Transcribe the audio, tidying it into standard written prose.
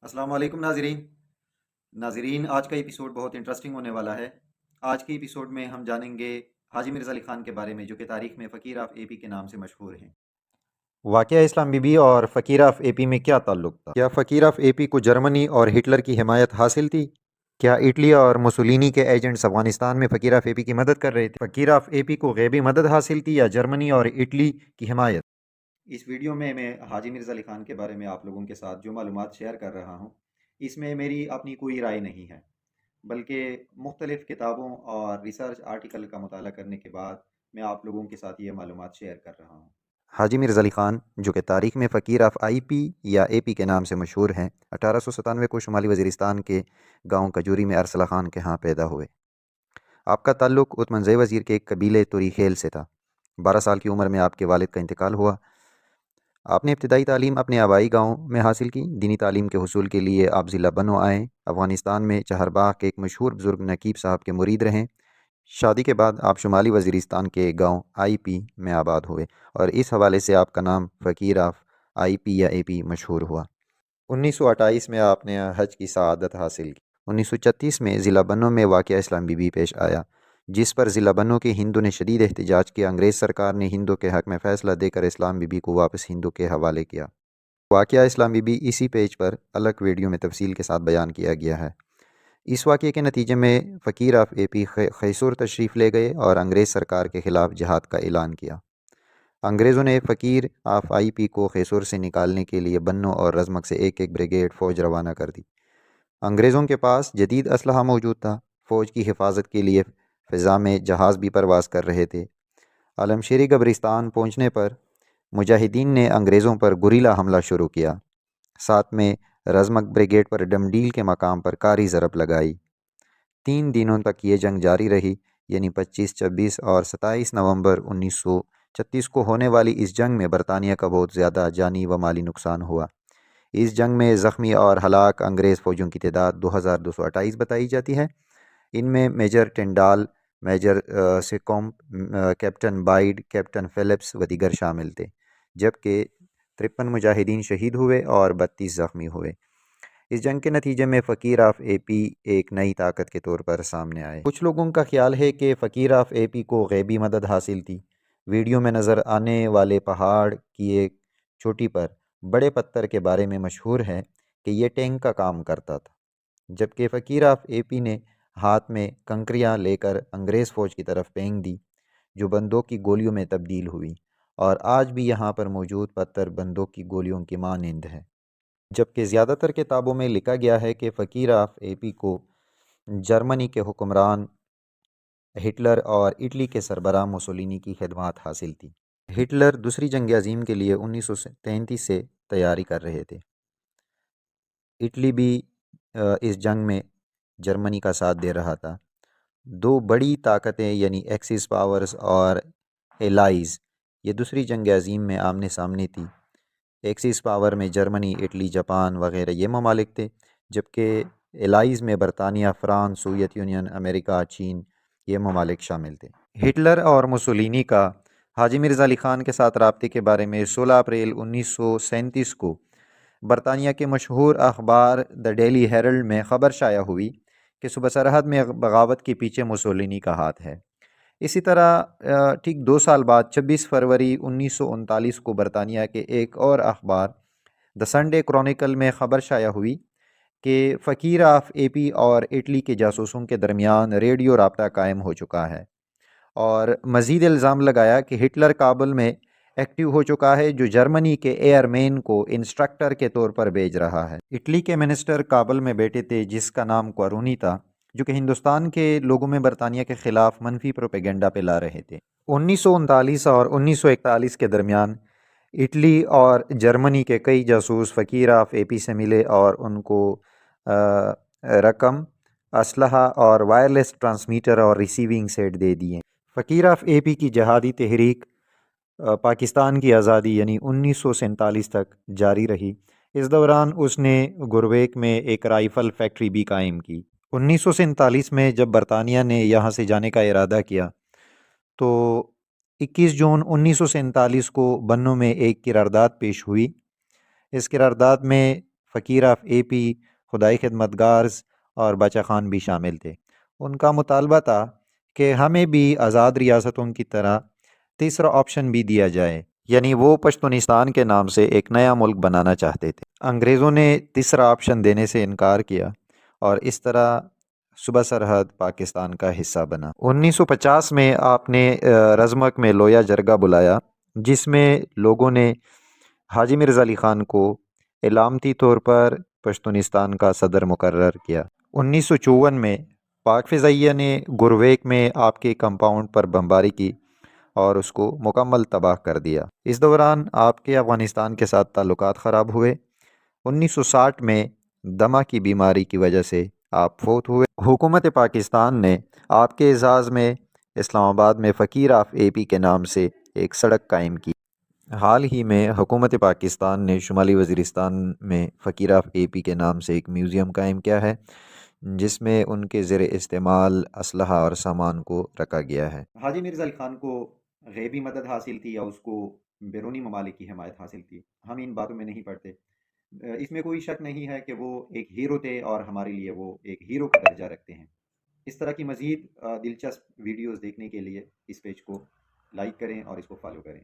السلام علیکم ناظرین آج کا ایپیسوڈ بہت انٹرسٹنگ ہونے والا ہے۔ آج کے ایپیسوڈ میں ہم جانیں گے حاجی مرزا علی خان کے بارے میں، جو کہ تاریخ میں فقیر آف اے پی کے نام سے مشہور ہیں۔ واقعہ اسلام بی بی اور فقیر آف اے پی میں کیا تعلق تھا؟ کیا فقیر آف اے پی کو جرمنی اور ہٹلر کی حمایت حاصل تھی؟ کیا اٹلی اور مسولینی کے ایجنٹس افغانستان میں فقیر آف اے پی کی مدد کر رہے تھے؟ فقیر آف اے پی کو غیبی مدد حاصل تھی یا جرمنی اور اٹلی کی حمایت؟ اس ویڈیو میں حاجی مرزا علی خان کے بارے میں آپ لوگوں کے ساتھ جو معلومات شیئر کر رہا ہوں، اس میں میری اپنی کوئی رائے نہیں ہے، بلکہ مختلف کتابوں اور ریسرچ آرٹیکل کا مطالعہ کرنے کے بعد میں آپ لوگوں کے ساتھ یہ معلومات شیئر کر رہا ہوں۔ حاجی مرزا علی خان، جو کہ تاریخ میں فقیر آف آئی پی یا اے پی کے نام سے مشہور ہیں، 1897 کو شمالی وزیرستان کے گاؤں کجوری میں ارسلہ خان کے ہاں پیدا ہوئے۔ آپ کا تعلق اتمنزے وزیر کے ایک قبیلے توری خیل سے تھا۔ 12 سال کی عمر میں آپ کے والد کا انتقال ہوا۔ آپ نے ابتدائی تعلیم اپنے آبائی گاؤں میں حاصل کی۔ دینی تعلیم کے حصول کے لیے آپ ضلع بنو آئے۔ افغانستان میں چہرباغ کے ایک مشہور بزرگ نقیب صاحب کے مرید رہیں۔ شادی کے بعد آپ شمالی وزیرستان کے گاؤں آئی پی میں آباد ہوئے اور اس حوالے سے آپ کا نام فقیر آف آئی پی یا اے پی مشہور ہوا۔ 1928 میں آپ نے حج کی سعادت حاصل کی۔ 1936 میں ضلع بنو میں واقعہ اسلام بی بی پیش آیا، جس پر ضلع بنو کے ہندو نے شدید احتجاج کیا۔ انگریز سرکار نے ہندو کے حق میں فیصلہ دے کر اسلام بی بی کو واپس ہندو کے حوالے کیا۔ واقعہ اسلام بی بی اسی پیج پر الگ ویڈیو میں تفصیل کے ساتھ بیان کیا گیا ہے۔ اس واقعے کے نتیجے میں فقیر آف اے پی خیسور تشریف لے گئے اور انگریز سرکار کے خلاف جہاد کا اعلان کیا۔ انگریزوں نے فقیر آف آئی پی کو خیسور سے نکالنے کے لیے بنو اور رزمک سے ایک ایک بریگیڈ فوج روانہ کر دی۔ انگریزوں کے پاس جدید اسلحہ موجود تھا۔ فوج کی حفاظت کے لیے فضا میں جہاز بھی پرواز کر رہے تھے۔ عالمشیری قبرستان پہنچنے پر مجاہدین نے انگریزوں پر گوریلا حملہ شروع کیا۔ ساتھ میں رزمک بریگیڈ پر ڈمڈیل کے مقام پر کاری ضرب لگائی۔ 3 دنوں تک یہ جنگ جاری رہی، یعنی 25، 26 اور 27 نومبر 1936 کو ہونے والی اس جنگ میں برطانیہ کا بہت زیادہ جانی و مالی نقصان ہوا۔ اس جنگ میں زخمی اور ہلاک انگریز فوجیوں کی تعداد 2228 بتائی جاتی ہے۔ ان میں میجر ٹنڈال، میجر سیکوم، کیپٹن بائیڈ، کیپٹن فلپس و دیگر شامل تھے، جبکہ 53 مجاہدین شہید ہوئے اور 32 زخمی ہوئے۔ اس جنگ کے نتیجے میں فقیر آف اے پی ایک نئی طاقت کے طور پر سامنے آئے۔ کچھ لوگوں کا خیال ہے کہ فقیر آف اے پی کو غیبی مدد حاصل تھی۔ ویڈیو میں نظر آنے والے پہاڑ کی ایک چوٹی پر بڑے پتھر کے بارے میں مشہور ہے کہ یہ ٹینک کا کام کرتا تھا، جبکہ فقیر آف اے پی نے ہاتھ میں کنکریاں لے کر انگریز فوج کی طرف پھینک دی، جو بندوق کی گولیوں میں تبدیل ہوئی، اور آج بھی یہاں پر موجود پتھر بندوق کی گولیوں کی مانند ہے۔ جبکہ زیادہ تر کتابوں میں لکھا گیا ہے کہ فقیر آف اے پی کو جرمنی کے حکمران ہٹلر اور اٹلی کے سربراہ موسولینی کی خدمات حاصل تھی۔ ہٹلر دوسری جنگ عظیم کے لیے 1933 سے تیاری کر رہے تھے۔ اٹلی بھی اس جنگ میں جرمنی کا ساتھ دے رہا تھا۔ 2 بڑی طاقتیں یعنی ایکسس پاورز اور ایلائز، یہ دوسری جنگ عظیم میں آمنے سامنے تھی۔ ایکسس پاور میں جرمنی، اٹلی، جاپان وغیرہ یہ ممالک تھے، جبکہ ایلائز میں برطانیہ، فرانس، سوویت یونین، امریکہ، چین یہ ممالک شامل تھے۔ ہٹلر اور موسولینی کا حاجی مرزا علی خان کے ساتھ رابطے کے بارے میں 16 اپریل 1937 کو برطانیہ کے مشہور اخبار دی ڈیلی ہیرلڈ میں خبر شائع ہوئی کہ صوبہ سرحد میں بغاوت کے پیچھے موسولینی کا ہاتھ ہے۔ اسی طرح ٹھیک 2 سال بعد 26 فروری 1939 کو برطانیہ کے ایک اور اخبار دی سنڈے کرونیکل میں خبر شائع ہوئی کہ فقیر آف اے پی اور اٹلی کے جاسوسوں کے درمیان ریڈیو رابطہ قائم ہو چکا ہے، اور مزید الزام لگایا کہ ہٹلر کابل میں ایکٹیو ہو چکا ہے، جو جرمنی کے ایئر مین کو انسٹرکٹر کے طور پر بھیج رہا ہے۔ اٹلی کے منسٹر کابل میں بیٹھے تھے جس کا نام کوارونی تھا، جو کہ ہندوستان کے لوگوں میں برطانیہ کے خلاف منفی پروپیگنڈا پھیلا رہے تھے۔ 1939 اور 1941 کے درمیان اٹلی اور جرمنی کے کئی جاسوس فقیر آف اے پی سے ملے اور ان کو رقم، اسلحہ اور وائرلیس ٹرانسمیٹر اور ریسیونگ سیٹ دے دیے۔ فقیر آف اے پی کی جہادی تحریک پاکستان کی آزادی یعنی 1947 تک جاری رہی۔ اس دوران اس نے گرویک میں ایک رائفل فیکٹری بھی قائم کی۔ 1947 میں جب برطانیہ نے یہاں سے جانے کا ارادہ کیا تو 21 جون 1947 کو بنوں میں ایک قرارداد پیش ہوئی۔ اس قرارداد میں فقیر آف اے پی، خدائی خدمت گارز اور بچہ خان بھی شامل تھے۔ ان کا مطالبہ تھا کہ ہمیں بھی آزاد ریاستوں کی طرح تیسرا آپشن بھی دیا جائے، یعنی وہ پشتونستان کے نام سے ایک نیا ملک بنانا چاہتے تھے۔ انگریزوں نے تیسرا آپشن دینے سے انکار کیا اور اس طرح صوبہ سرحد پاکستان کا حصہ بنا۔ 1950 میں آپ نے رزمک میں لویا جرگہ بلایا، جس میں لوگوں نے حاجی مرزا علی خان کو علامتی طور پر پشتونستان کا صدر مقرر کیا۔ 1954 میں پاک فضائیہ نے گرویک میں آپ کے کمپاؤنڈ پر بمباری کی اور اس کو مکمل تباہ کر دیا۔ اس دوران آپ کے افغانستان کے ساتھ تعلقات خراب ہوئے۔ 1960 میں دمہ کی بیماری کی وجہ سے آپ فوت ہوئے۔ حکومت پاکستان نے آپ کے اعزاز میں اسلام آباد میں فقیر آف اے پی کے نام سے ایک سڑک قائم کی۔ حال ہی میں حکومت پاکستان نے شمالی وزیرستان میں فقیر آف اے پی کے نام سے ایک میوزیم قائم کیا ہے، جس میں ان کے زیر استعمال اسلحہ اور سامان کو رکھا گیا ہے۔ حاجی مرزا علی خان کو غیبی مدد حاصل تھی یا اس کو بیرونی ممالک کی حمایت حاصل تھی، ہم ان باتوں میں نہیں پڑتے۔ اس میں کوئی شک نہیں ہے کہ وہ ایک ہیرو تھے اور ہمارے لیے وہ ایک ہیرو کا درجہ رکھتے ہیں۔ اس طرح کی مزید دلچسپ ویڈیوز دیکھنے کے لیے اس پیج کو لائک کریں اور اس کو فالو کریں۔